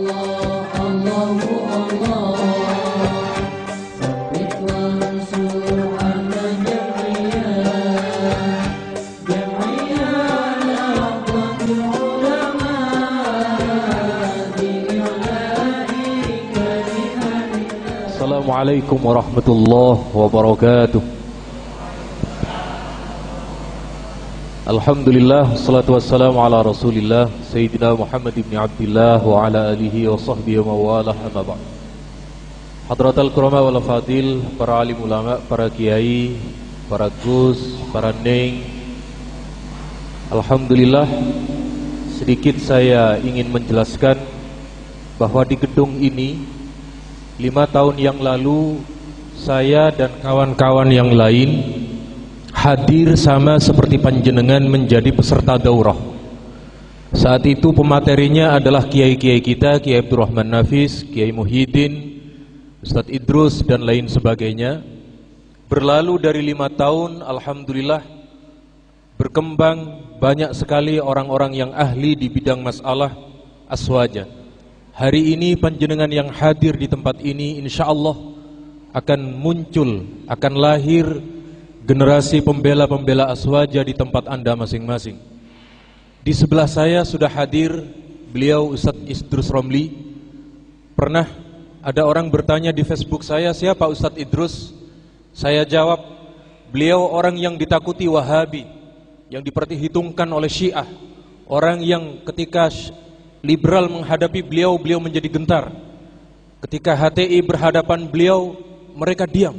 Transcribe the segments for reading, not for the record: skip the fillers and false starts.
Assalamualaikum warahmatullahi wabarakatuh. Alhamdulillah, salatu wassalamu ala rasulillah Sayyidina Muhammad ibn Abdillah wa ala alihi wa sahbihi wa mawalah, amma ba'd. Hadratal kurama wal fadil, para alim ulama, para kiai, para gus, para neng. Alhamdulillah, sedikit saya ingin menjelaskan bahwa di gedung ini 5 tahun yang lalu saya dan kawan-kawan yang lain hadir sama seperti panjenengan menjadi peserta daurah. Saat itu pematerinya adalah kiai-kiai kita, Kiai Abdurrahman Nafis, Kiai Muhyiddin, Ustadz Idrus dan lain sebagainya. Berlalu dari 5 tahun, alhamdulillah berkembang banyak sekali orang-orang yang ahli di bidang masalah aswaja. Hari ini panjenengan yang hadir di tempat ini insyaallah akan muncul, akan lahir generasi pembela-pembela aswaja di tempat Anda masing-masing. Di sebelah saya sudah hadir beliau Ustadz Idrus Romli. Pernah ada orang bertanya di Facebook saya, siapa Ustadz Idrus? Saya jawab, beliau orang yang ditakuti Wahabi, yang diperhitungkan oleh Syiah, orang yang ketika liberal menghadapi beliau, beliau menjadi gentar. Ketika HTI berhadapan beliau, mereka diam.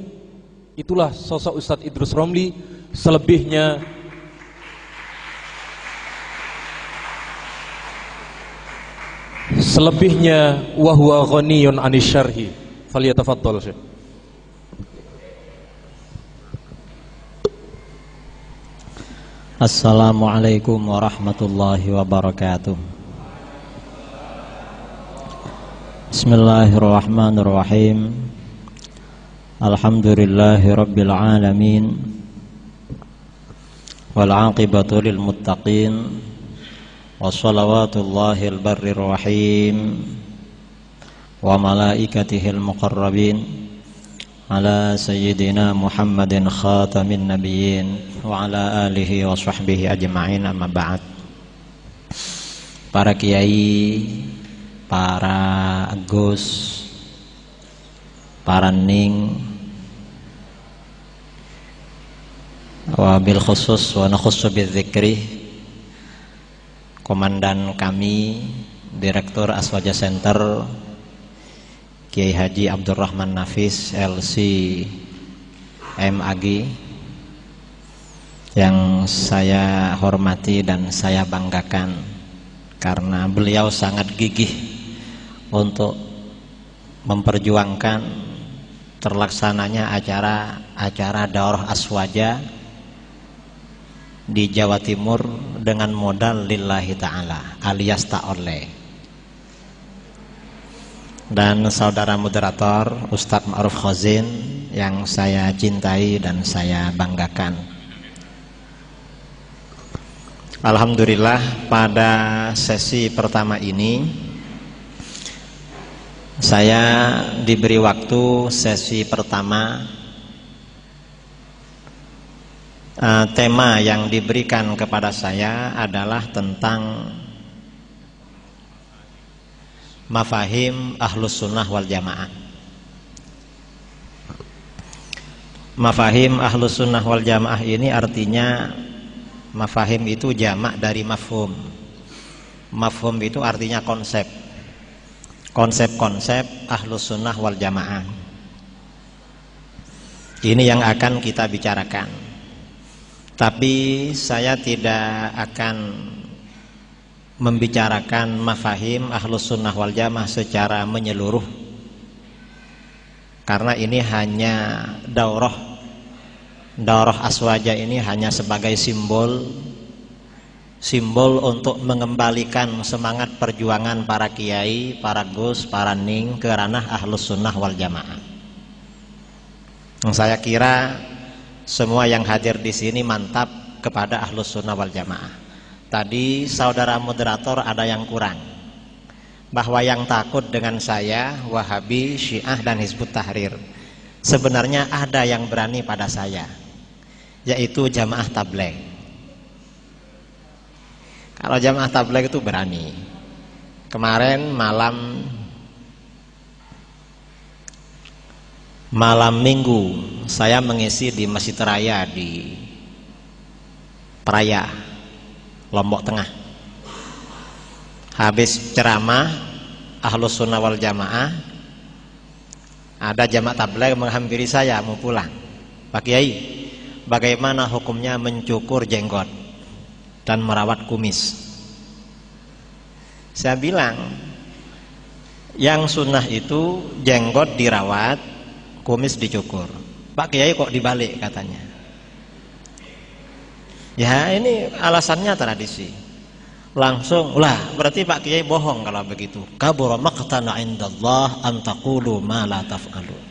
Itulah sosok Ustadz Idrus Romli. Selebihnya wahwa ghaniyun anis syarhi. Falyatafaddal Syekh. Assalamualaikum warahmatullahi wabarakatuh. Bismillahirrahmanirrahim. Alhamdulillahi rabbil alamin. Wal aqibatu lil muttaqin. Wassalawatullahi al-barrir rahim. Wa malaikatihil muqarrabin. Ala sayyidina Muhammadin khatamin nabiyyin. Wa ala alihi wa sahbihi ajma'in, amma ba'd. Para kiai, para gus, para ning, wabil khusus wa nakhussu bidzikri, komandan kami, Direktur Aswaja Center, Kiai Haji Abdurrahman Nafis LC MAG, yang saya hormati dan saya banggakan karena beliau sangat gigih untuk memperjuangkan terlaksananya acara daurah aswaja di Jawa Timur dengan modal lillahi ta'ala alias ta'oleh. Dan saudara moderator Ustadz Ma'ruf Khozin yang saya cintai dan saya banggakan. Alhamdulillah, pada sesi pertama ini saya diberi waktu sesi pertama. Tema yang diberikan kepada saya adalah tentang mafahim ahlus sunnah wal jamaah. Mafahim ahlus sunnah wal jamaah ini artinya, mafahim itu jamak dari mafhum. Mafhum itu artinya konsep. Konsep-konsep ahlus sunnah wal jamaah. Ini yang akan kita bicarakan. Tapi saya tidak akan membicarakan mafahim ahlus sunnah wal jamaah secara menyeluruh, karena ini hanya daurah aswaja ini hanya sebagai simbol untuk mengembalikan semangat perjuangan para kiai, para gus, para ning ke ranah ahlus sunnah wal jamaah. Saya kira semua yang hadir di sini mantap kepada ahlus sunnah wal jamaah. Tadi saudara moderator ada yang kurang. bahwa yang takut dengan saya Wahabi, Syiah dan Hizbut Tahrir. Sebenarnya ada yang berani pada saya, yaitu jamaah tabligh. Kalau jamaah tabligh itu berani. Kemarin malam Minggu saya mengisi di Masjid Raya di Peraya, Lombok Tengah. Habis ceramah Ahlus Sunnah wal Jamaah, ada jamaah tabligh menghampiri saya mau pulang. Pak Kiai, bagaimana hukumnya mencukur jenggot dan merawat kumis? Saya bilang, yang sunnah itu jenggot dirawat, kumis dicukur. Pak Kiai kok dibalik katanya? Ya ini alasannya tradisi. Langsung, lah berarti Pak Kiai bohong kalau begitu. Kabura maqtan 'indallah an taqulu ma la taf'alun.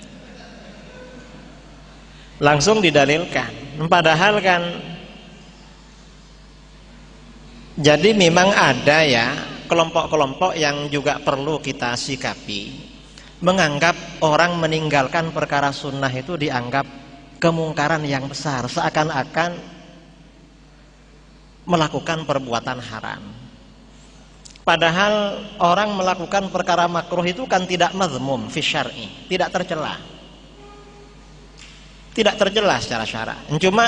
Langsung didalilkan. Padahal kan jadi memang ada ya kelompok-kelompok yang juga perlu kita sikapi, menganggap orang meninggalkan perkara sunnah itu dianggap kemungkaran yang besar, seakan-akan melakukan perbuatan haram. Padahal orang melakukan perkara makruh itu kan tidak mazmum fi syar'i, tidak tercela. Tidak tercela secara syara. Cuma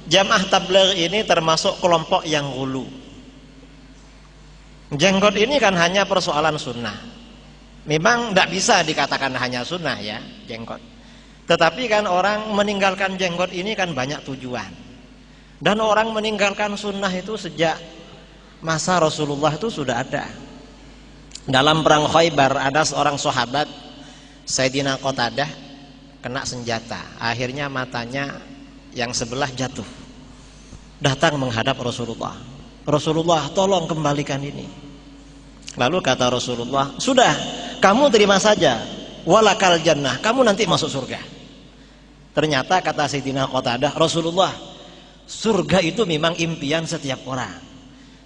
jamaah tabligh ini termasuk kelompok yang ghulu. Jenggot ini kan hanya persoalan sunnah. Memang tidak bisa dikatakan hanya sunnah ya, jenggot. Tetapi kan orang meninggalkan jenggot ini kan banyak tujuan. Dan orang meninggalkan sunnah itu sejak masa Rasulullah itu sudah ada. Dalam perang Khaybar ada seorang sahabat Sayyidina Qatadah kena senjata. Akhirnya matanya yang sebelah jatuh. Datang menghadap Rasulullah. Rasulullah, tolong kembalikan ini. Lalu kata Rasulullah, sudah, kamu terima saja. Walakal jannah, kamu nanti masuk surga. Ternyata kata Sayyidina Qatadah, Rasulullah, surga itu memang impian setiap orang.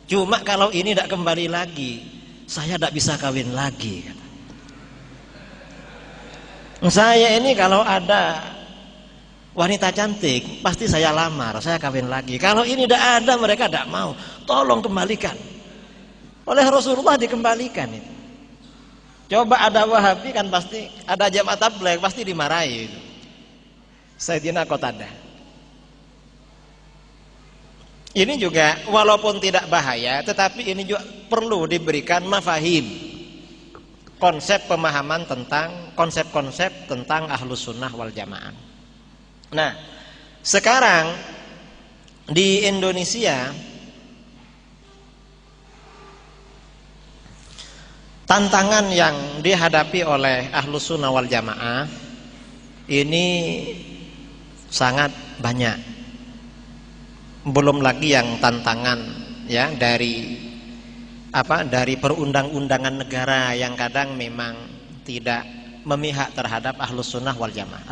Cuma kalau ini tidak kembali lagi, saya tidak bisa kawin lagi. Saya ini kalau ada wanita cantik, pasti saya lamar, saya kawin lagi. Kalau ini tidak ada, mereka tidak mau. Tolong kembalikan. Oleh Rasulullah dikembalikan itu. Coba ada Wahabi kan pasti, ada jamaah tabligh pasti dimarahi. Sayyidina Qatadah. Ini juga walaupun tidak bahaya, tetapi ini juga perlu diberikan mafahim, konsep pemahaman tentang konsep-konsep tentang Ahlus Sunnah wal Jamaah. Nah, sekarang di Indonesia tantangan yang dihadapi oleh Ahlus Sunnah wal Jamaah ini sangat banyak. Belum lagi yang tantangan ya dari perundang-undangan negara yang kadang memang tidak memihak terhadap Ahlus Sunnah wal Jamaah.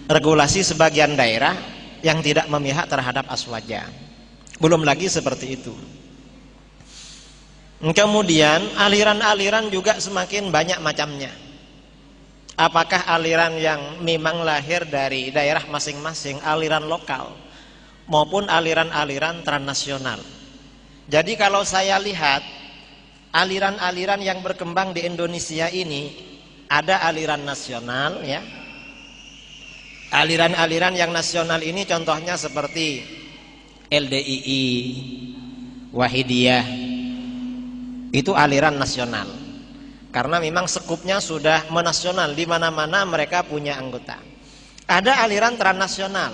Regulasi sebagian daerah yang tidak memihak terhadap aswaja. Belum lagi seperti itu. Kemudian aliran-aliran juga semakin banyak macamnya. Apakah aliran yang memang lahir dari daerah masing-masing, aliran lokal, maupun aliran-aliran transnasional. Jadi kalau saya lihat aliran-aliran yang berkembang di Indonesia ini, ada aliran nasional ya. Aliran-aliran yang nasional ini contohnya seperti LDII, Wahidiyah. Itu aliran nasional. Karena memang sekupnya sudah menasional, di mana-mana mereka punya anggota. Ada aliran transnasional.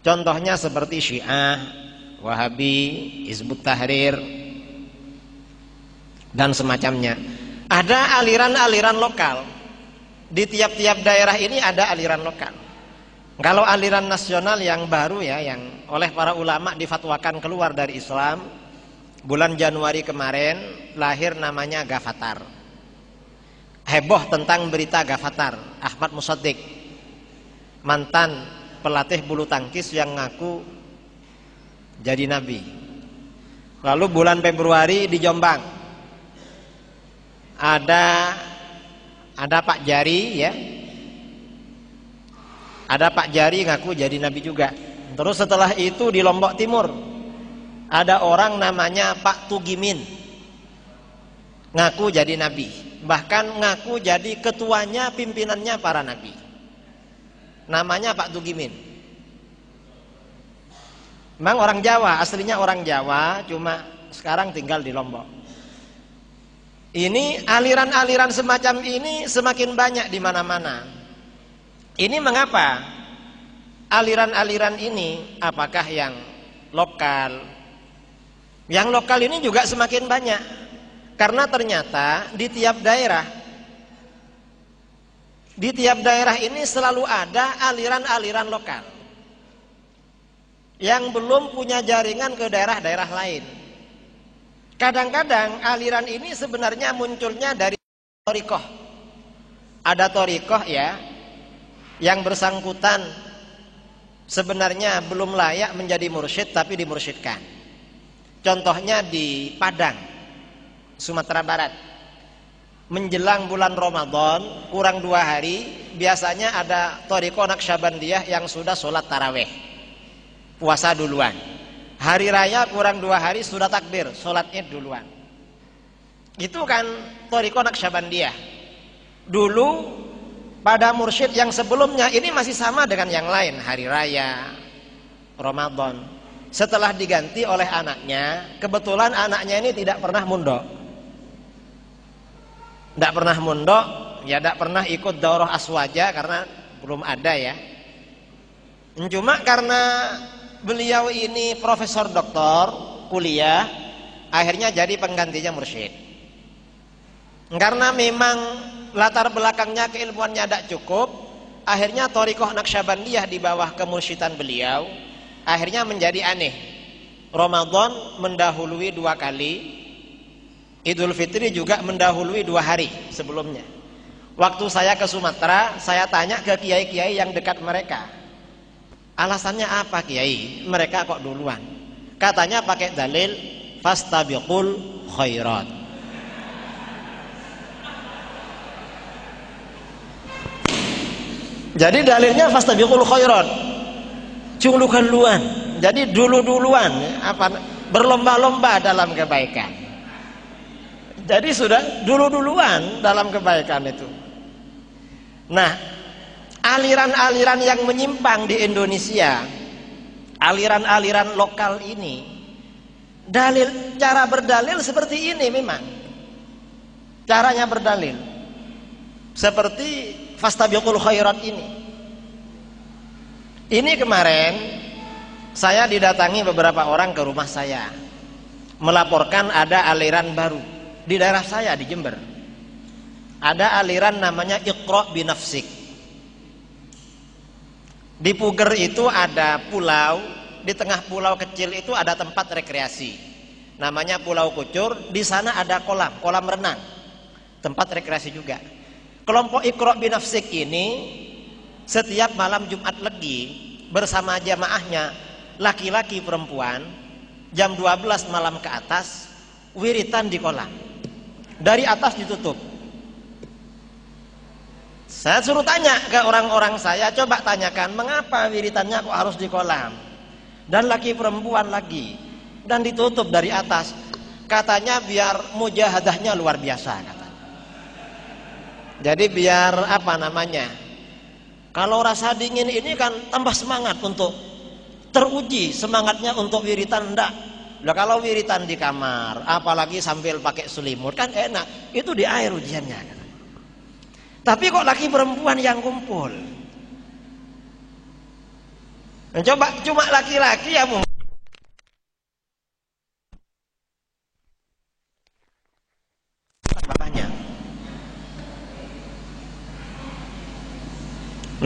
Contohnya seperti Syiah, Wahabi, Hizbut Tahrir, dan semacamnya. Ada aliran-aliran lokal. Di tiap-tiap daerah ini ada aliran lokal. Kalau aliran nasional yang baru ya, yang oleh para ulama difatwakan keluar dari Islam, bulan Januari kemarin lahir namanya Ghafatar. Heboh tentang berita Ghafatar, Ahmad Musaddiq, mantan pelatih bulu tangkis yang ngaku jadi nabi. Lalu bulan Februari di Jombang ada Pak Jari ya. Ada Pak Jari ngaku jadi nabi juga. Terus setelah itu di Lombok Timur ada orang namanya Pak Tugimin ngaku jadi nabi. Bahkan ngaku jadi ketuanya, pimpinannya para nabi. Namanya Pak Tugimin. Memang orang Jawa, aslinya orang Jawa, cuma sekarang tinggal di Lombok. Ini aliran-aliran semacam ini semakin banyak di mana-mana. Ini mengapa? Aliran-aliran ini apakah yang lokal? Yang lokal ini juga semakin banyak. Karena ternyata di tiap daerah ini selalu ada aliran-aliran lokal yang belum punya jaringan ke daerah-daerah lain. Kadang-kadang aliran ini sebenarnya munculnya dari thariqah. Ada thariqah ya, yang bersangkutan sebenarnya belum layak menjadi mursyid tapi dimursyidkan. Contohnya di Padang, Sumatera Barat. Menjelang bulan Ramadan kurang 2 hari, biasanya ada thariqah Naqsyabandiyah yang sudah sholat taraweh, puasa duluan. Hari raya kurang 2 hari sudah takbir, sholat id duluan. Itu kan thariqah Naqsyabandiyah. Dulu pada mursyid yang sebelumnya ini masih sama dengan yang lain, hari raya, Ramadan. Setelah diganti oleh anaknya, kebetulan anaknya ini tidak pernah mondok. Tidak pernah mondok, ya tidak pernah ikut daurah aswaja karena belum ada ya. Cuma karena beliau ini profesor doktor, kuliah, akhirnya jadi penggantinya mursyid. Karena memang latar belakangnya keilmuannya tidak cukup, akhirnya thariqah Naqsyabandiyah di bawah kemursyidan beliau, akhirnya menjadi aneh. Ramadan mendahului 2 kali, Idul Fitri juga mendahului 2 hari sebelumnya. Waktu saya ke Sumatera, saya tanya ke kiai-kiai yang dekat mereka, alasannya apa kiai? Mereka kok duluan? Katanya pakai dalil fastabiqul khairat. Jadi dalilnya fastabiqul khairat, duluan. Jadi duluan, berlomba-lomba dalam kebaikan. Jadi sudah duluan dalam kebaikan itu. Nah, aliran-aliran yang menyimpang di Indonesia, aliran-aliran lokal ini, cara berdalil seperti ini memang. Caranya berdalil seperti fastabiqul khairat ini. Ini kemarin saya didatangi beberapa orang ke rumah saya, melaporkan ada aliran baru di daerah saya di Jember. Ada aliran namanya Iqra binafsik. Di Puger itu ada pulau, di tengah pulau kecil itu ada tempat rekreasi, namanya Pulau Kucur. Di sana ada kolam renang, tempat rekreasi juga. Kelompok Iqra binafsik ini setiap malam Jumat Legi bersama jamaahnya, laki-laki perempuan, jam 12 malam ke atas wiritan di kolam. Dari atas ditutup. Saya suruh tanya ke orang-orang saya, coba tanyakan mengapa wiritannya kok harus di kolam dan laki perempuan lagi dan ditutup dari atas. Katanya biar mujahadahnya luar biasa, katanya. Jadi biar kalau rasa dingin ini kan tambah semangat untuk teruji semangatnya untuk wiritan. Enggak. Nah, kalau wiritan di kamar, apalagi sambil pakai selimut kan enak, itu di air ujiannya. Tapi kok laki perempuan yang kumpul? Nah, coba cuma laki-laki ya mungkin.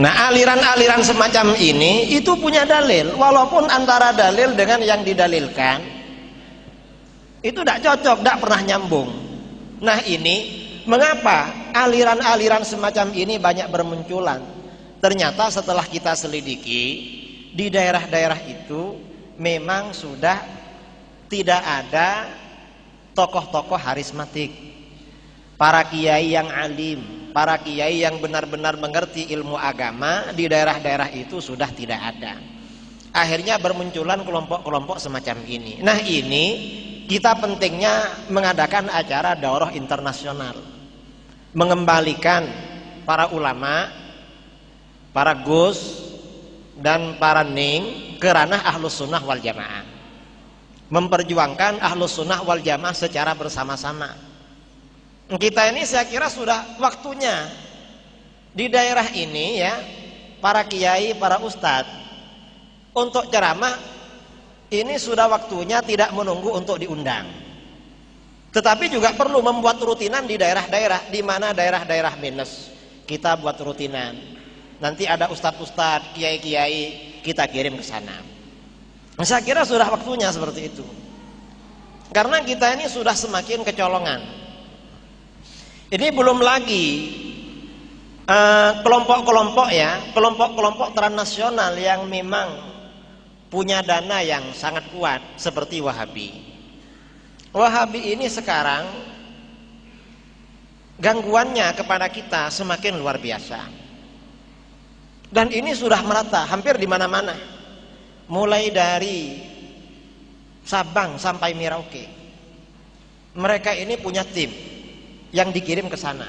Nah, aliran-aliran semacam ini itu punya dalil, walaupun antara dalil dengan yang didalilkan itu tidak cocok, tidak pernah nyambung. Nah, ini mengapa aliran-aliran semacam ini banyak bermunculan? Ternyata setelah kita selidiki, di daerah-daerah itu memang sudah tidak ada tokoh-tokoh harismatik. para kiai yang alim, para kiai yang benar-benar mengerti ilmu agama di daerah-daerah itu sudah tidak ada. Akhirnya bermunculan kelompok-kelompok semacam ini. Nah, ini kita pentingnya mengadakan acara daurah internasional, mengembalikan para ulama, para gus, dan para ning ke ranah ahlus sunnah wal jamaah, memperjuangkan ahlus sunnah wal jamaah secara bersama-sama. Kita ini saya kira sudah waktunya di daerah ini ya, para kiai, para ustadz untuk ceramah ini sudah waktunya tidak menunggu untuk diundang, tetapi juga perlu membuat rutinan di daerah-daerah, di mana daerah-daerah minus kita buat rutinan. Nanti ada ustadz-ustadz, kiai-kiai kita kirim ke sana. Saya kira sudah waktunya seperti itu, karena kita ini sudah semakin kecolongan. Ini belum lagi kelompok-kelompok ya, kelompok-kelompok transnasional yang memang punya dana yang sangat kuat seperti Wahabi. Wahabi ini sekarang gangguannya kepada kita semakin luar biasa. Dan ini sudah merata hampir di mana-mana. Mulai dari Sabang sampai Merauke. Mereka ini punya tim yang dikirim ke sana.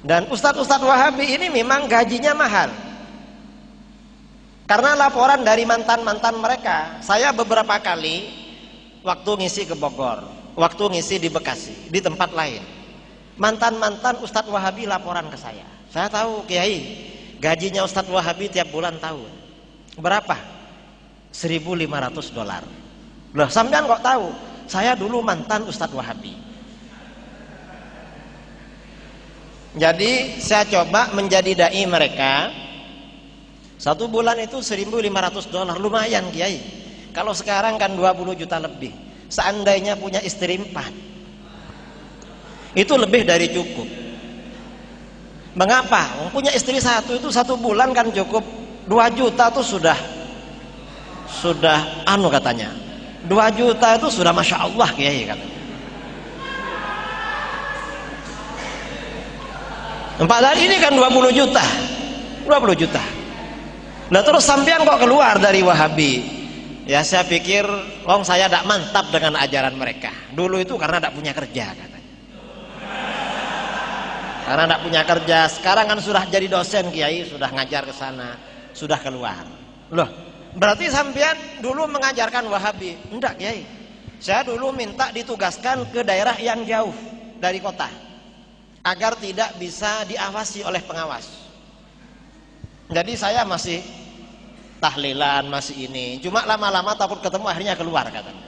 Dan ustadz-ustadz Wahabi ini memang gajinya mahal. Karena laporan dari mantan-mantan mereka, saya beberapa kali waktu ngisi ke Bogor, waktu ngisi di Bekasi, di tempat lain, mantan-mantan Ustadz Wahabi laporan ke saya. Saya tahu, Kiai, gajinya Ustadz Wahabi tiap bulan tahu. Berapa? $1.500. Loh, sampean kok tahu? Saya dulu mantan Ustadz Wahabi. Jadi saya coba menjadi dai mereka. Satu bulan itu $1.500, lumayan Kiai. Kalau sekarang kan 20 juta lebih. Seandainya punya istri 4, itu lebih dari cukup. Mengapa? Punya istri 1 itu 1 bulan kan cukup. 2 juta itu sudah katanya. 2 juta itu sudah Masya Allah Kiai katanya. Padahal ini kan 20 juta. 20 juta. Nah terus sampean kok keluar dari Wahabi? Ya saya pikir, saya tidak mantap dengan ajaran mereka. Dulu itu karena tidak punya kerja katanya. Karena tidak punya kerja. Sekarang kan sudah jadi dosen Kiai, sudah ngajar ke sana, sudah keluar. Loh, berarti sampean dulu mengajarkan Wahabi? Enggak Kiai. Saya dulu minta ditugaskan ke daerah yang jauh dari kota, agar tidak bisa diawasi oleh pengawas. Jadi saya masih tahlilan, masih ini. Cuma lama-lama takut ketemu, akhirnya keluar katanya.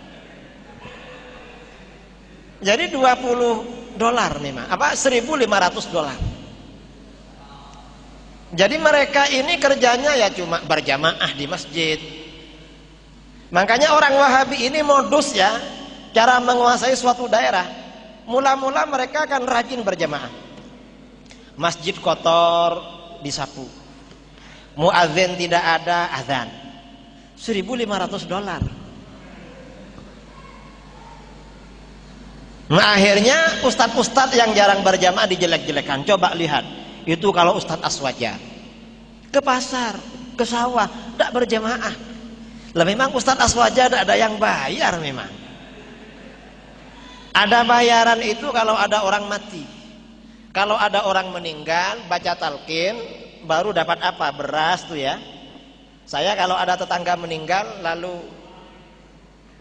Jadi $20 memang. $1.500. Jadi mereka ini kerjanya ya cuma berjamaah di masjid. Makanya orang Wahabi ini modus ya, cara menguasai suatu daerah. Mula-mula mereka akan rajin berjamaah. Masjid kotor disapu. Muadzin tidak ada, azan. $1.500. Nah akhirnya ustadz-ustadz yang jarang berjamaah dijelek-jelekan. Coba lihat, itu kalau Ustadz Aswaja ke pasar, ke sawah, tidak berjamaah. Lah memang Ustadz Aswaja tidak ada yang bayar memang. Ada bayaran itu kalau ada orang mati. Kalau ada orang meninggal, baca talqin, baru dapat apa? Beras tuh ya. Saya kalau ada tetangga meninggal lalu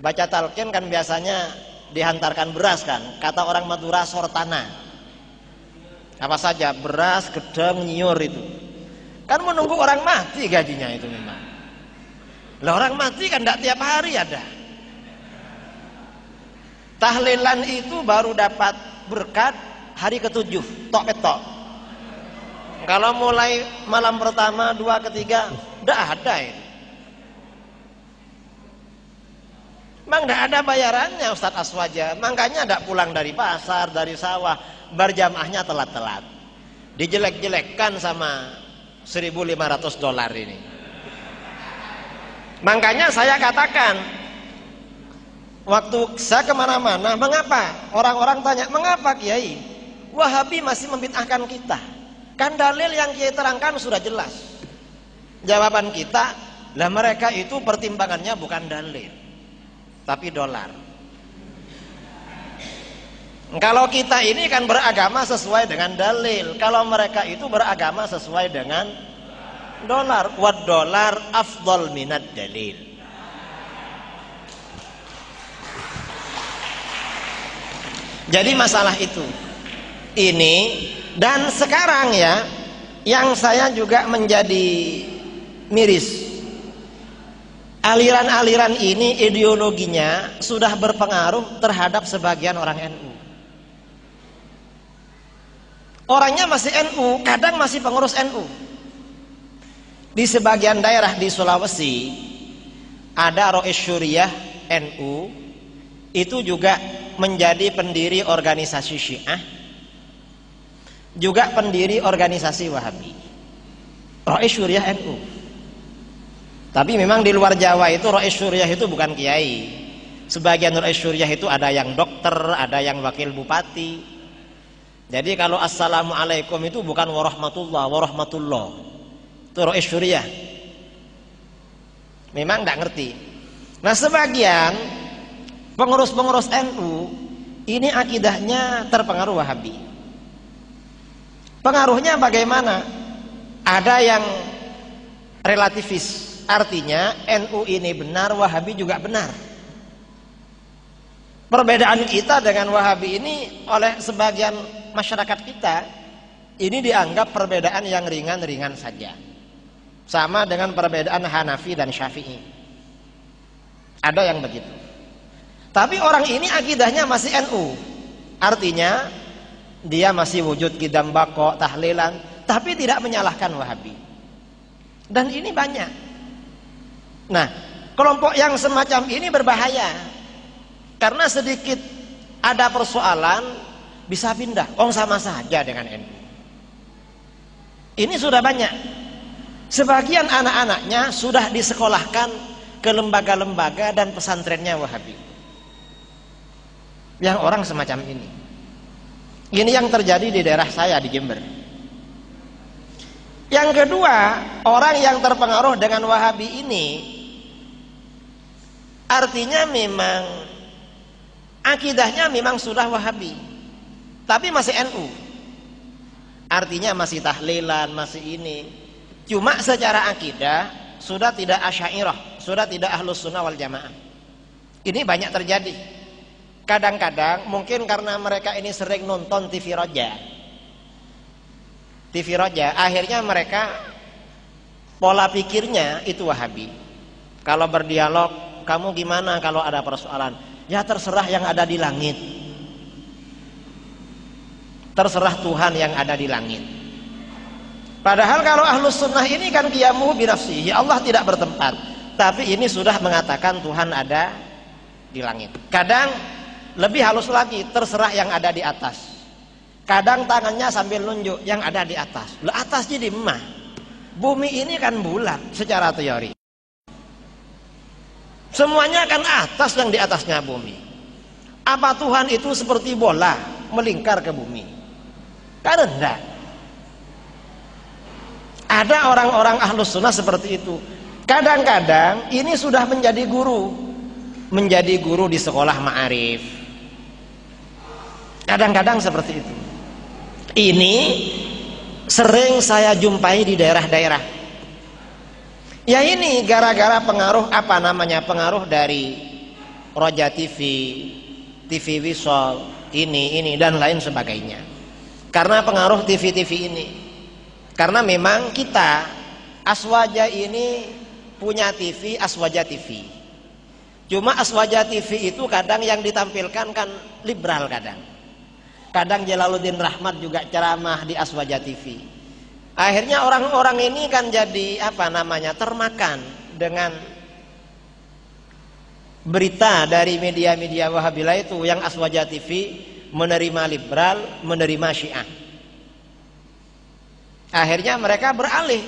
baca talqin kan biasanya dihantarkan beras kan. Kata orang Madura sortana. Apa saja, beras, gedang, nyiur itu. Kan menunggu orang mati gajinya itu memang. Lah orang mati kan tidak tiap hari ada. Tahlilan itu baru dapat berkat hari ke-7, tok petok. Kalau mulai malam pertama, 2, ketiga, tidak ada itu. Memang tidak ada bayarannya Ustadz Aswaja. Makanya tidak pulang dari pasar, dari sawah, berjamaahnya telat-telat. Dijelek-jelekkan sama $1.500 ini. Makanya saya katakan, waktu saya kemana-mana, mengapa? Orang-orang tanya, mengapa Kiai? Wahabi masih membid'ahkan kita. Kan dalil yang Kiai terangkan sudah jelas. Jawaban kita, lah mereka itu pertimbangannya bukan dalil, tapi dolar. Kalau kita ini kan beragama sesuai dengan dalil, kalau mereka itu beragama sesuai dengan dolar. Wad dolar afdal minad dalil. Jadi masalah itu ini, dan sekarang ya yang saya juga menjadi miris, aliran-aliran ini ideologinya sudah berpengaruh terhadap sebagian orang NU. Orangnya masih NU, kadang masih pengurus NU. Di sebagian daerah di Sulawesi ada Rois Syuriah NU, itu juga menjadi pendiri organisasi Syiah, juga pendiri organisasi Wahabi. Rois Syuriah NU. Tapi memang di luar Jawa itu Rois Syuriah itu bukan kiai. Sebagian Rois Syuriah itu ada yang dokter, ada yang wakil bupati. Jadi kalau assalamualaikum itu bukan warahmatullah. Itu Rois Syuriah. Memang nggak ngerti. Nah, sebagian pengurus-pengurus NU ini akidahnya terpengaruh Wahabi. Pengaruhnya bagaimana? Ada yang relativis, artinya NU ini benar, Wahabi juga benar. Perbedaan kita dengan Wahabi ini oleh sebagian masyarakat kita ini dianggap perbedaan yang ringan-ringan saja, sama dengan perbedaan Hanafi dan Syafi'i. Ada yang begitu. Tapi orang ini akidahnya masih NU, artinya dia masih wujud qidam baqo, tahlilan, tapi tidak menyalahkan Wahabi. Dan ini banyak. Nah, kelompok yang semacam ini berbahaya, karena sedikit ada persoalan bisa pindah. Oh, sama saja dengan NU. Ini sudah banyak. Sebagian anak-anaknya sudah disekolahkan ke lembaga-lembaga dan pesantrennya Wahabi. Yang orang semacam ini. Ini yang terjadi di daerah saya di Jember. Yang kedua, orang yang terpengaruh dengan Wahabi ini artinya memang akidahnya memang sudah Wahabi, tapi masih NU. Artinya masih tahlilan, masih ini. Cuma secara akidah sudah tidak Asy'ariyah, sudah tidak Ahlus Sunnah wal Jamaah. Ini banyak terjadi. Kadang-kadang mungkin karena mereka ini sering nonton TV Roja, akhirnya mereka pola pikirnya itu Wahabi. Kalau berdialog, kamu gimana kalau ada persoalan? Ya terserah yang ada di langit, terserah Tuhan yang ada di langit. Padahal kalau Ahlus Sunnah ini kan qiyamuhu binafsihi, Allah tidak bertempat, tapi ini sudah mengatakan Tuhan ada di langit. Kadang lebih halus lagi, terserah yang ada di atas. Kadang tangannya sambil nunjuk yang ada di atas. Lah atas jadi emah. Bumi ini kan bulat secara teori. Semuanya kan atas, yang di atasnya bumi. Apa Tuhan itu seperti bola melingkar ke bumi? Kan enggak. Ada orang-orang Ahlus Sunnah seperti itu. Kadang-kadang ini sudah menjadi guru di sekolah ma'arif. Kadang-kadang seperti itu. Ini sering saya jumpai di daerah-daerah. Ya ini gara-gara pengaruh pengaruh dari Roja TV, TV Wisol, ini dan lain sebagainya. Karena pengaruh TV-TV ini. Karena memang kita Aswaja ini punya TV Aswaja TV. Cuma Aswaja TV itu kadang yang ditampilkan kan liberal kadang. Kadang Jalaluddin Rahmat juga ceramah di Aswaja TV. Akhirnya orang-orang ini kan jadi termakan dengan berita dari media-media Wahabilah itu, yang Aswaja TV menerima liberal, menerima Syiah. Akhirnya mereka beralih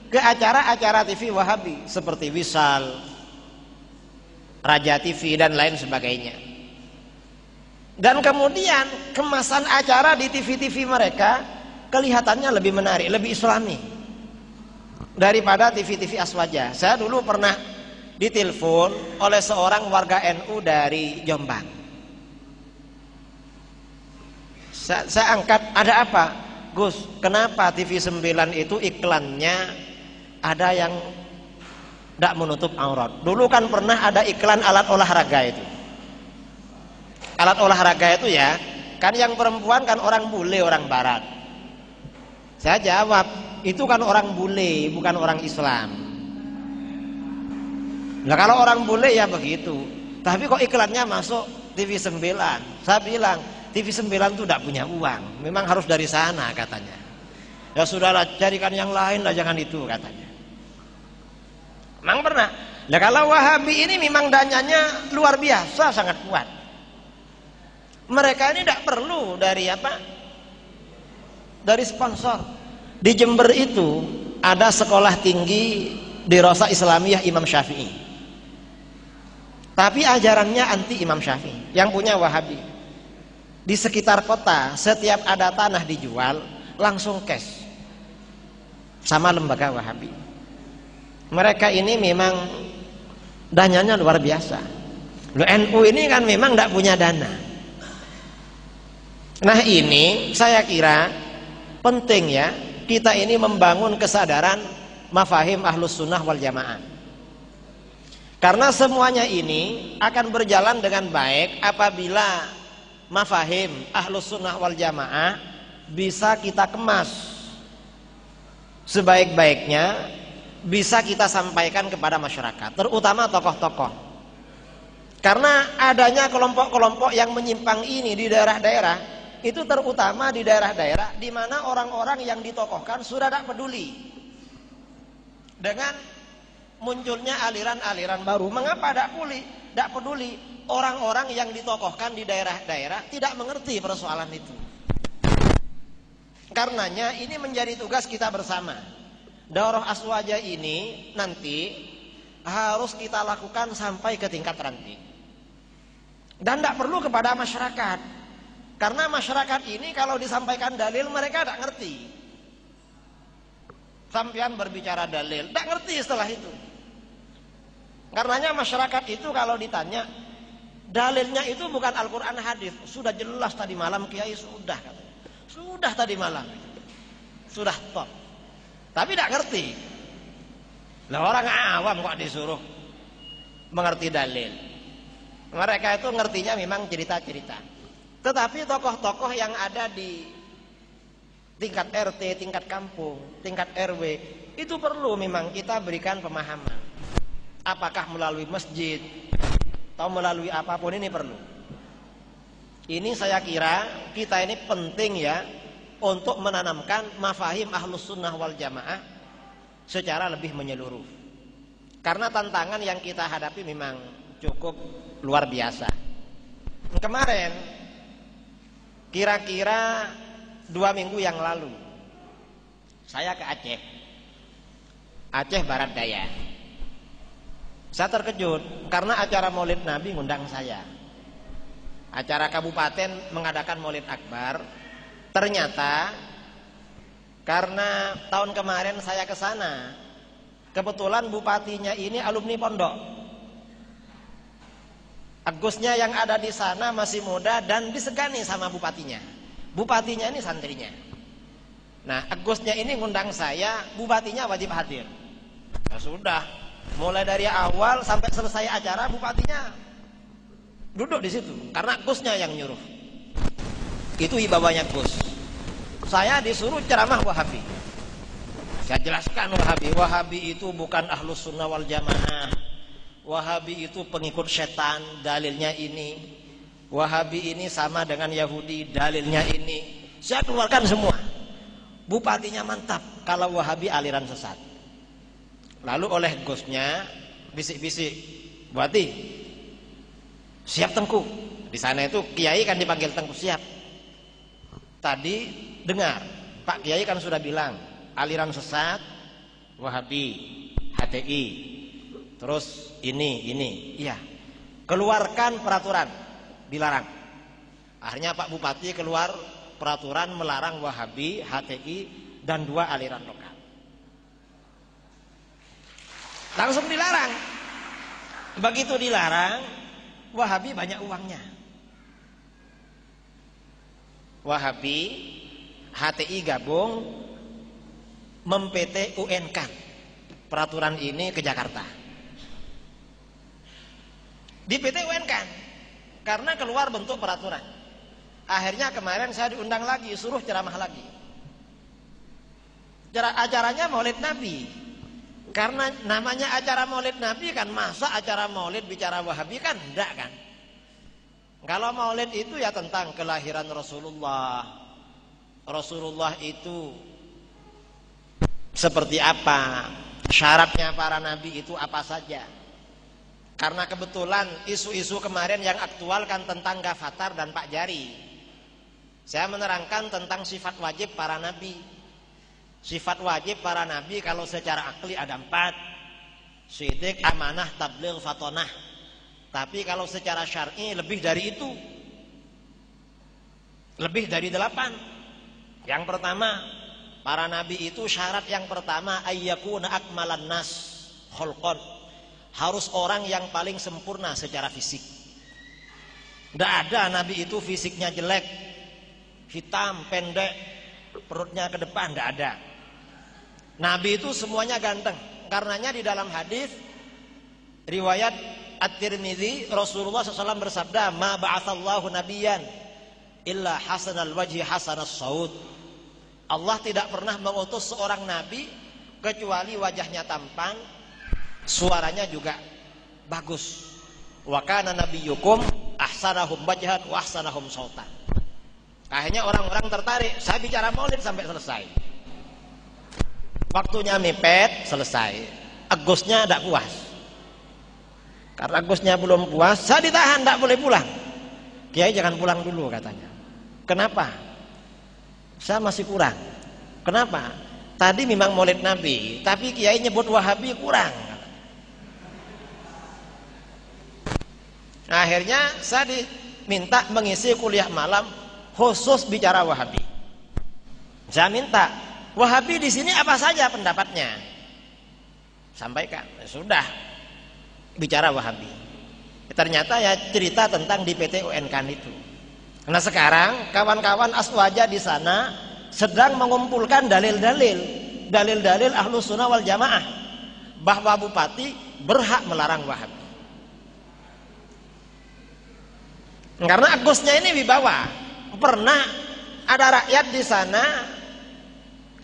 ke acara-acara TV Wahabi seperti Wisal, Raja TV dan lain sebagainya. Dan kemudian kemasan acara di TV-TV mereka kelihatannya lebih menarik, lebih islami daripada TV-TV Aswaja. Saya dulu pernah ditelepon oleh seorang warga NU dari Jombang. Saya angkat, ada apa? Gus, kenapa TV 9 itu iklannya ada yang tidak menutup aurat? Dulu kan pernah ada iklan alat olahraga itu. Alat olahraga itu ya, kan yang perempuan kan orang bule, orang barat. Saya jawab, itu kan orang bule, bukan orang Islam. Nah kalau orang bule ya begitu. Tapi kok iklannya masuk TV 9? Saya bilang, TV 9 itu tidak punya uang, memang harus dari sana katanya. Ya sudahlah, carikan yang lain lah, jangan itu katanya. Memang pernah. Nah kalau Wahabi ini memang danyanya luar biasa, sangat kuat. Mereka ini tidak perlu dari apa? Dari sponsor. Di Jember itu ada sekolah tinggi di Rosa Islamiyah Imam Syafi'i. Tapi ajarannya anti Imam Syafi'i, yang punya Wahabi. Di sekitar kota setiap ada tanah dijual langsung cash sama lembaga Wahabi. Mereka ini memang dananya luar biasa. Loh, NU ini kan memang tidak punya dana. Nah ini saya kira penting ya, kita ini membangun kesadaran mafahim ahlus sunnah wal jamaah. Karena semuanya ini akan berjalan dengan baik apabila mafahim ahlus sunnah wal jamaah bisa kita kemas sebaik-baiknya, bisa kita sampaikan kepada masyarakat, terutama tokoh-tokoh. Karena adanya kelompok-kelompok yang menyimpang ini di daerah-daerah, itu terutama di daerah-daerah di mana orang-orang yang ditokohkan sudah tidak peduli dengan munculnya aliran-aliran baru. Mengapa tidak peduli? Orang-orang yang ditokohkan di daerah-daerah tidak mengerti persoalan itu. Karenanya ini menjadi tugas kita bersama. Daurah Aswaja ini nanti harus kita lakukan sampai ke tingkat ranting. Dan tidak perlu kepada masyarakat. Karena masyarakat ini kalau disampaikan dalil mereka tidak ngerti. Sampean berbicara dalil, tidak ngerti setelah itu. Karenanya masyarakat itu kalau ditanya, dalilnya itu bukan Al-Quran hadis. Sudah jelas tadi malam Kiai sudah katanya. Sudah tadi malam. Sudah top. Tapi tidak ngerti. Lah orang awam kok disuruh mengerti dalil. Mereka itu ngertinya memang cerita-cerita. Tetapi tokoh-tokoh yang ada di tingkat RT, tingkat kampung, tingkat RW, itu perlu memang kita berikan pemahaman. Apakah melalui masjid atau melalui apapun, ini perlu. Ini saya kira kita ini penting ya untuk menanamkan mafahim ahlus sunnah wal jamaah secara lebih menyeluruh. Karena tantangan yang kita hadapi memang cukup luar biasa. Kemarin kira-kira 2 minggu yang lalu saya ke Aceh Barat Daya. Saya terkejut karena acara Maulid Nabi ngundang saya. Acara kabupaten mengadakan Maulid Akbar. Ternyata karena tahun kemarin saya ke sana, kebetulan bupatinya ini alumni pondok. Agusnya yang ada di sana masih muda dan disegani sama bupatinya. Bupatinya ini santrinya. Nah, Agusnya ini ngundang saya, bupatinya wajib hadir. Ya sudah. Mulai dari awal sampai selesai acara bupatinya duduk di situ karena Gusnya yang nyuruh. Itu wibawanya Gus. Saya disuruh ceramah Wahabi. Saya jelaskan Wahabi itu bukan ahlus sunnah wal jamaah. Wahabi itu pengikut setan, dalilnya ini. Wahabi ini sama dengan Yahudi, dalilnya ini. Saya keluarkan semua. Bupatinya mantap kalau Wahabi aliran sesat. Lalu oleh Gusnya bisik-bisik, Bupati, siap Tengku. Di sana itu Kiai kan dipanggil Tengku, siap. Tadi dengar, Pak Kiai kan sudah bilang aliran sesat, Wahabi, HTI, terus ini, iya. Keluarkan peraturan, dilarang. Akhirnya Pak Bupati keluar peraturan melarang Wahabi, HTI, dan 2 aliran lokal. Langsung dilarang. Begitu dilarang, Wahabi banyak uangnya. Wahabi, HTI gabung, mem-PT UN kan peraturan ini ke Jakarta. Di PT UN kan, karena keluar bentuk peraturan. Akhirnya kemarin saya diundang lagi, suruh ceramah lagi. Acaranya Maulid Nabi. Karena namanya acara Maulid Nabi kan, masa acara Maulid bicara Wahabi kan? Enggak kan? Kalau Maulid itu ya tentang kelahiran Rasulullah. Rasulullah itu seperti apa? Syaratnya para nabi itu apa saja? Karena kebetulan isu-isu kemarin yang aktual kan tentang Ghafatar dan Pak Jari. Saya menerangkan tentang sifat wajib para nabi. Sifat wajib para nabi kalau secara akli ada 4. Siddiq, amanah, tabligh, fatonah. Tapi kalau secara syar'i lebih dari itu. Lebih dari 8. Yang pertama, para nabi itu syarat yang pertama ayyakuna akmalan nas khalqan. Harus orang yang paling sempurna secara fisik. Tidak ada nabi itu fisiknya jelek, hitam, pendek, perutnya ke depan, tidak ada. Nabi itu semuanya ganteng. Karenanya di dalam hadis riwayat At-Tirmidzi, Rasulullah SAW bersabda, "Ma ba'atsallahu nabiyyan illa hasanal wajhi hasanas saud." Allah tidak pernah mengutus seorang nabi kecuali wajahnya tampan, suaranya juga bagus. Wa kana nabiyyukum ahsanahum wajhan wa ahsanahum sautan. Akhirnya orang-orang tertarik. Saya bicara Maulid sampai selesai. Waktunya mepet, selesai. Agusnya tidak puas. Karena Agusnya belum puas, saya ditahan, tidak boleh pulang. Kiai jangan pulang dulu katanya. Kenapa? Saya masih kurang. Kenapa? Tadi memang Maulid Nabi, tapi Kiai nyebut Wahabi kurang. Akhirnya saya diminta mengisi kuliah malam khusus bicara Wahabi. Saya minta, Wahabi di sini apa saja pendapatnya? Sampaikan. Sudah. Bicara Wahabi. Ternyata ya cerita tentang di PT UN kan itu. Nah sekarang kawan-kawan Aswaja di sana sedang mengumpulkan dalil-dalil Ahlus Sunnah wal Jamaah bahwa bupati berhak melarang Wahabi. Karena Agusnya ini wibawa. Pernah ada rakyat di sana,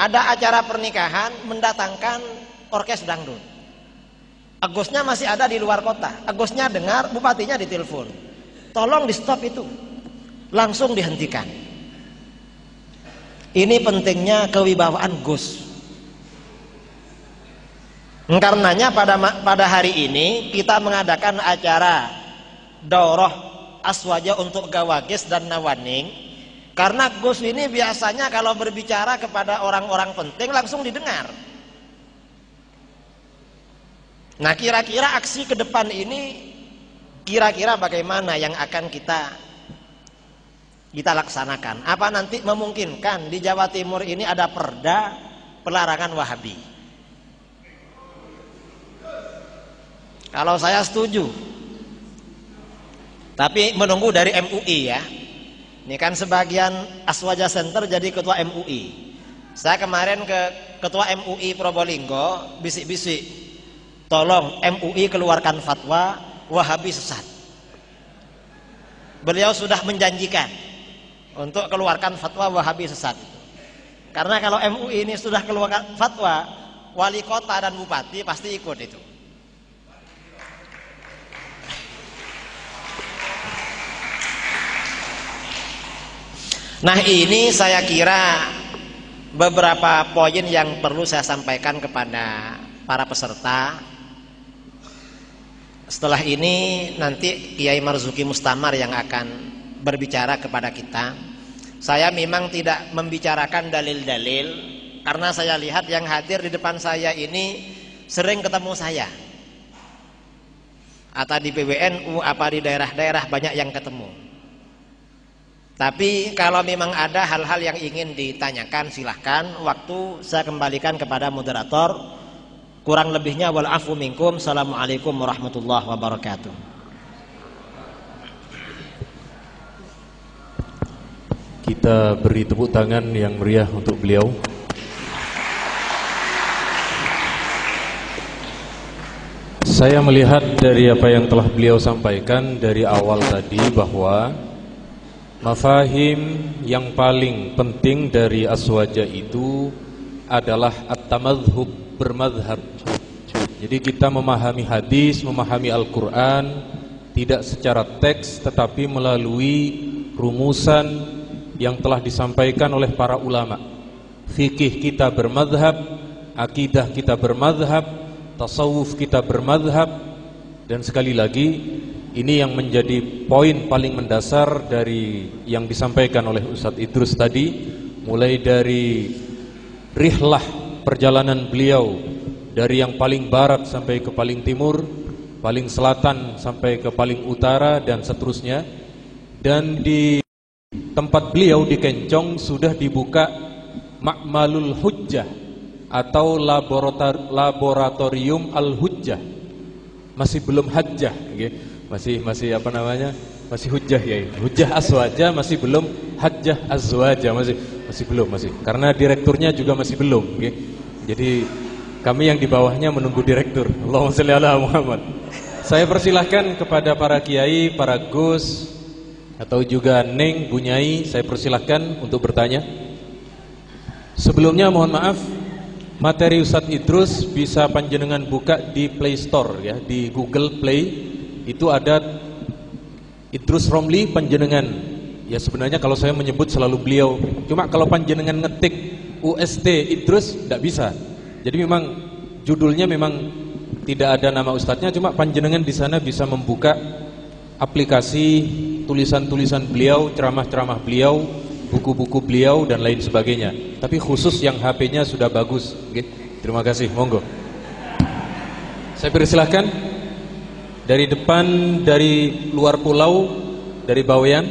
ada acara pernikahan mendatangkan orkes dangdut. Agusnya masih ada di luar kota. Agusnya dengar, bupatinya ditelepon. Tolong di stop itu. Langsung dihentikan. Ini pentingnya kewibawaan Gus. Karenanya pada hari ini kita mengadakan acara daurah Aswaja untuk Gawagis dan Nawaning. Karena Gus ini biasanya kalau berbicara kepada orang-orang penting langsung didengar. Nah kira-kira aksi ke depan ini kira-kira bagaimana yang akan kita laksanakan? Apa nanti memungkinkan di Jawa Timur ini ada perda pelarangan Wahabi? Kalau saya setuju, tapi menunggu dari MUI ya. Ini kan sebagian Aswaja Center jadi ketua MUI. Saya kemarin ke ketua MUI Probolinggo bisik-bisik, tolong MUI keluarkan fatwa Wahabi sesat. Beliau sudah menjanjikan untuk keluarkan fatwa Wahabi sesat. Karena kalau MUI ini sudah keluarkan fatwa, wali kota dan bupati pasti ikut itu. Nah ini saya kira beberapa poin yang perlu saya sampaikan kepada para peserta. Setelah ini nanti Kiai Marzuki Mustamar yang akan berbicara kepada kita. Saya memang tidak membicarakan dalil-dalil karena saya lihat yang hadir di depan saya ini sering ketemu saya. Atau di PBNU apa di daerah-daerah banyak yang ketemu. Tapi kalau memang ada hal-hal yang ingin ditanyakan, silahkan. Waktu saya kembalikan kepada moderator. Kurang lebihnya wal afu minkum. Assalamualaikum warahmatullahi wabarakatuh. Kita beri tepuk tangan yang meriah untuk beliau. Saya melihat dari apa yang telah beliau sampaikan dari awal tadi bahwa mafahim yang paling penting dari aswaja itu adalah at-tamadhub, bermadhab. Jadi kita memahami hadis, memahami Al-Quran tidak secara teks tetapi melalui rumusan yang telah disampaikan oleh para ulama. Fikih kita bermadhab, akidah kita bermadhab, tasawuf kita bermadhab. Dan sekali lagi, ini yang menjadi poin paling mendasar dari yang disampaikan oleh Ustadz Idrus tadi, mulai dari rihlah perjalanan beliau dari yang paling barat sampai ke paling timur, paling selatan sampai ke paling utara dan seterusnya. Dan di tempat beliau di Kencong sudah dibuka Ma'malul Hujjah atau laboratorium Al-Hujjah. Masih belum hajjah, masih apa namanya? Masih hujjah ya. Hujjah aswaja masih belum, hajjah azwaja masih belum karena direkturnya juga masih belum, Jadi kami yang di bawahnya menunggu direktur. Allahumma shalli ala Muhammad. Saya persilahkan kepada para kiai, para gus atau juga Neng, Bu Nyai, saya persilahkan untuk bertanya. Sebelumnya mohon maaf, materi Ustadz Idrus bisa panjenengan buka di Play Store ya, di Google Play. Itu ada Idrus Romli panjenengan. Ya sebenarnya kalau saya menyebut selalu beliau. Cuma kalau panjenengan ngetik UST Idrus tidak bisa. Jadi memang judulnya memang tidak ada nama ustadznya, cuma panjenengan di sana bisa membuka aplikasi tulisan-tulisan beliau, ceramah-ceramah beliau, buku-buku beliau dan lain sebagainya. Tapi khusus yang HP-nya sudah bagus. Terima kasih, monggo. Saya persilahkan dari depan, dari luar pulau, dari Bawean,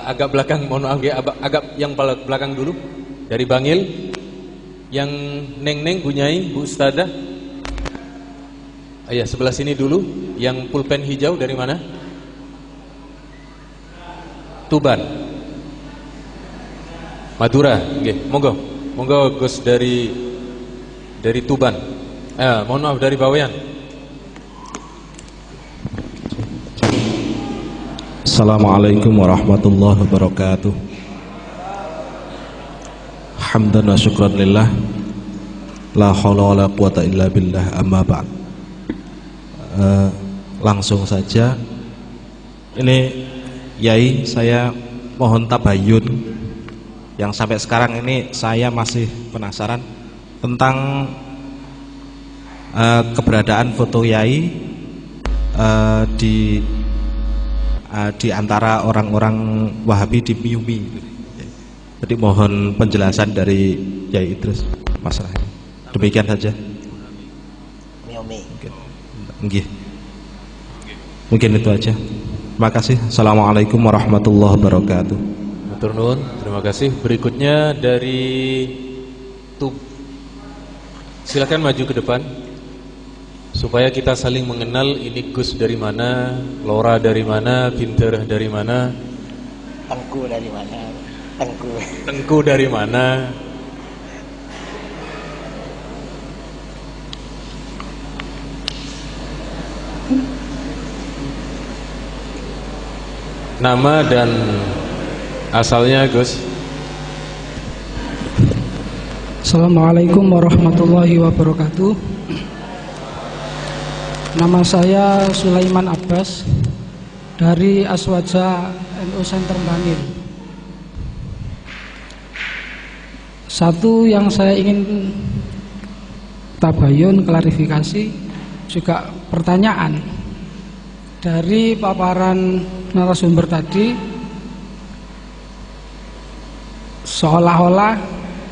agak belakang, mohon maaf ya, agak yang belakang dulu, dari Bangil, yang Neng-Neng, Bu Nyai, Bu Ustadzah. Ya sebelah sini dulu, yang pulpen hijau dari mana? Tuban, Madura, monggo, monggo Gus dari Tuban. Mohon maaf dari Bawean. Assalamualaikum warahmatullahi wabarakatuh. Hamdan wa syukran lillah, la haula wala quwata illa billah, amma ba'd. Langsung saja, ini Yai, saya mohon tabayun. Yang sampai sekarang ini saya masih penasaran tentang keberadaan foto Yai di antara orang-orang Wahabi di Miumi. Jadi mohon penjelasan dari Yai Idrus masalahnya. Demikian saja. Miumi. Mungkin itu aja. Terima kasih. Assalamualaikum warahmatullahi wabarakatuh. Matur nuwun, terima kasih. Berikutnya dari silakan maju ke depan supaya kita saling mengenal. Ini Gus dari mana, Lora dari mana, Pinter dari mana, Tengku dari mana? Tengku dari mana. Nama dan asalnya Gus. Assalamualaikum warahmatullahi wabarakatuh. Nama saya Sulaiman Abbas dari Aswaja NU Center Bangil. Satu yang saya ingin tabayun, klarifikasi, juga pertanyaan dari paparan narasumber tadi, seolah-olah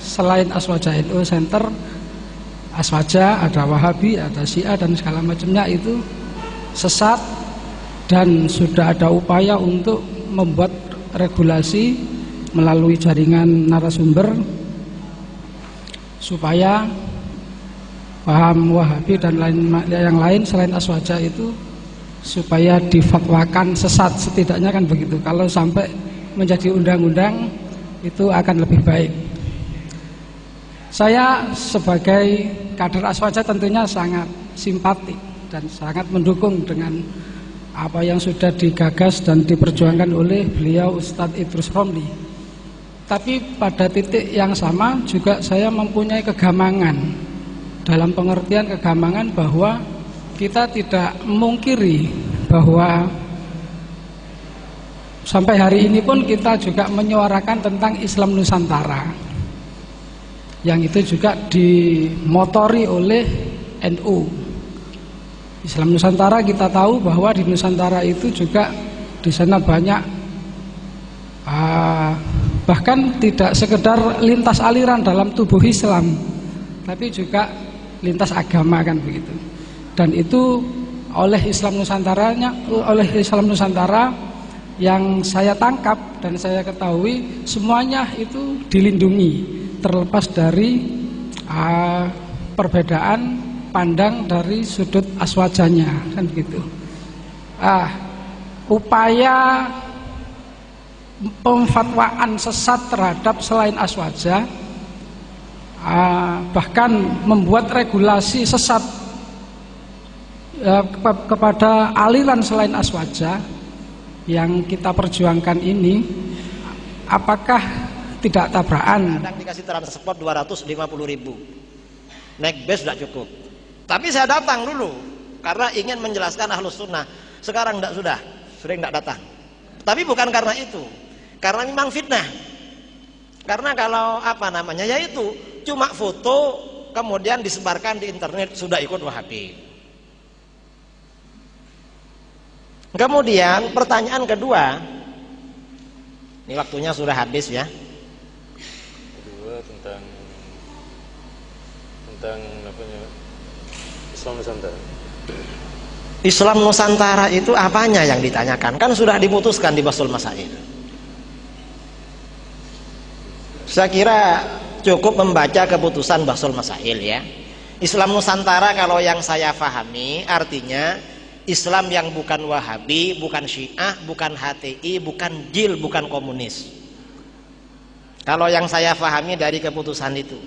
selain Aswaja NU Center, Aswaja ada Wahabi, ada Syiah dan segala macamnya itu sesat, dan sudah ada upaya untuk membuat regulasi melalui jaringan narasumber supaya paham Wahabi dan yang lain selain aswaja itu supaya difatwakan sesat, setidaknya kan begitu. Kalau sampai menjadi undang-undang itu akan lebih baik. Saya sebagai kader aswaja tentunya sangat simpatik dan sangat mendukung dengan apa yang sudah digagas dan diperjuangkan oleh beliau Ustadz Idrus Romli. Tapi pada titik yang sama juga saya mempunyai kegamangan. Dalam pengertian kegamangan bahwa kita tidak memungkiri bahwa sampai hari ini pun kita juga menyuarakan tentang Islam Nusantara, yang itu juga dimotori oleh NU. Islam Nusantara kita tahu bahwa di Nusantara itu juga di sana banyak bahkan tidak sekedar lintas aliran dalam tubuh Islam, tapi juga lintas agama kan begitu. Dan itu oleh Islam Nusantara yang saya tangkap dan saya ketahui semuanya itu dilindungi, terlepas dari perbedaan pandang dari sudut aswajanya kan begitu. Upaya pemfatwaan sesat terhadap selain aswaja, bahkan membuat regulasi sesat kepada aliran selain aswaja yang kita perjuangkan ini, apakah tidak tabrakan? Kadang dikasih transport 250.000, naik bus tidak cukup. Tapi saya datang dulu karena ingin menjelaskan Ahlus Sunnah. Sekarang sering tidak datang. Tapi bukan karena itu, karena memang fitnah. Karena kalau yaitu cuma foto kemudian disebarkan di internet sudah ikut Wahabi. Kemudian pertanyaan kedua, ini waktunya sudah habis ya. Kedua tentang Islam Nusantara. Islam Nusantara itu apanya yang ditanyakan? Kan sudah diputuskan di Basul Masail. Saya kira cukup membaca keputusan Basul Masail ya. Islam Nusantara kalau yang saya pahami artinya Islam yang bukan Wahabi, bukan Syiah, bukan HTI, bukan JIL, bukan komunis. Kalau yang saya pahami dari keputusan itu.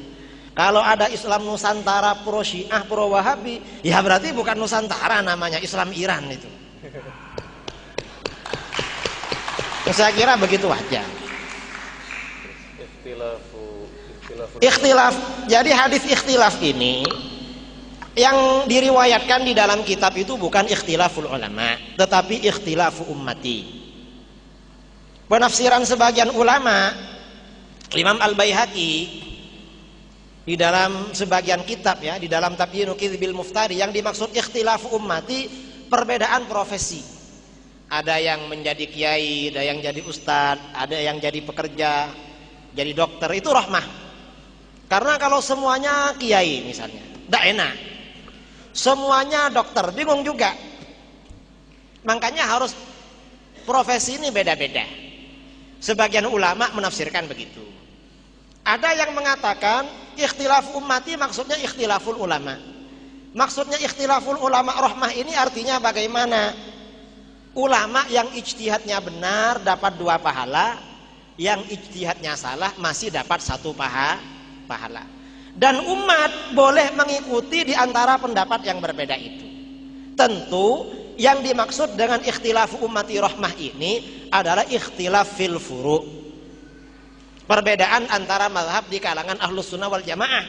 Kalau ada Islam Nusantara pro Syiah, pro Wahabi, ya berarti bukan Nusantara namanya, Islam Iran itu. Saya kira begitu aja. Ikhtilaf. Jadi hadis ikhtilaf ini yang diriwayatkan di dalam kitab itu bukan ikhtilaful ulama, tetapi ikhtilafu ummati. Penafsiran sebagian ulama, Imam Al-Baihaqi di dalam sebagian kitab ya, di dalam Tabyinu Kidbil Muftari, yang dimaksud ikhtilafu ummati perbedaan profesi. Ada yang menjadi kiai, ada yang jadi ustadz, ada yang jadi pekerja, jadi dokter, itu rahmah. Karena kalau semuanya kiai misalnya, tidak enak. Semuanya dokter, bingung juga. Makanya harus profesi ini beda-beda. Sebagian ulama menafsirkan begitu. Ada yang mengatakan ikhtilaf ummati maksudnya ikhtilaful ulama. Maksudnya ikhtilaful ulama rahmah ini artinya bagaimana? Ulama yang ijtihadnya benar dapat 2 pahala, yang ijtihadnya salah masih dapat 1 pahala. Dan umat boleh mengikuti di antara pendapat yang berbeda itu. Tentu yang dimaksud dengan ikhtilaf ummati rahmah ini adalah ikhtilaf fil furu'. Perbedaan antara mazhab di kalangan Ahlus Sunnah wal Jamaah,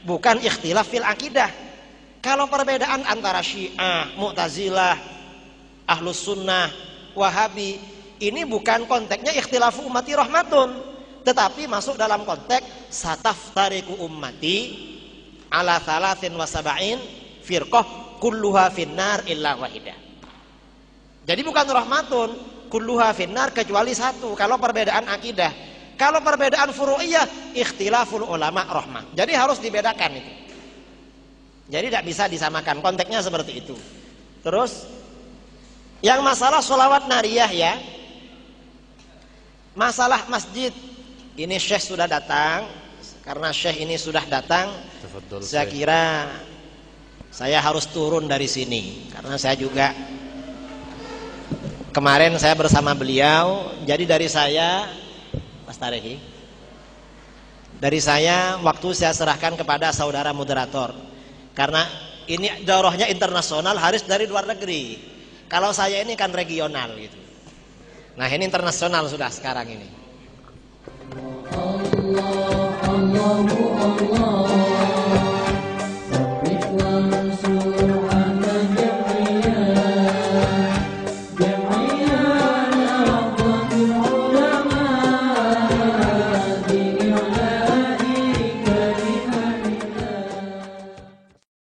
bukan ikhtilaf fil akidah. Kalau perbedaan antara Syiah, Mu'tazilah, Ahlus Sunnah, Wahabi, ini bukan konteksnya ikhtilaf ummati rahmatun, tetapi masuk dalam konteks sataftariku ummati ala 73 firqah kulluha finnar illa wahidah. Jadi bukan rahmatun kulluha finnar kecuali 1 kalau perbedaan akidah. Kalau perbedaan furu'iyah ikhtilaful ulama rahmah. Jadi harus dibedakan itu. Jadi tidak bisa disamakan, konteksnya seperti itu. Terus yang masalah sholawat nariyah ya, Masalah masjid, ini Syekh sudah datang. Karena Syekh ini sudah datang, saya kira saya harus turun dari sini. Karena saya juga kemarin saya bersama beliau. Jadi dari saya, Mas Tarehi, dari saya waktu saya serahkan kepada saudara moderator. Karena ini daurahnya internasional, harus dari luar negeri. Kalau saya ini kan regional gitu. Nah ini internasional sudah sekarang ini. Allah, Allah, Allah.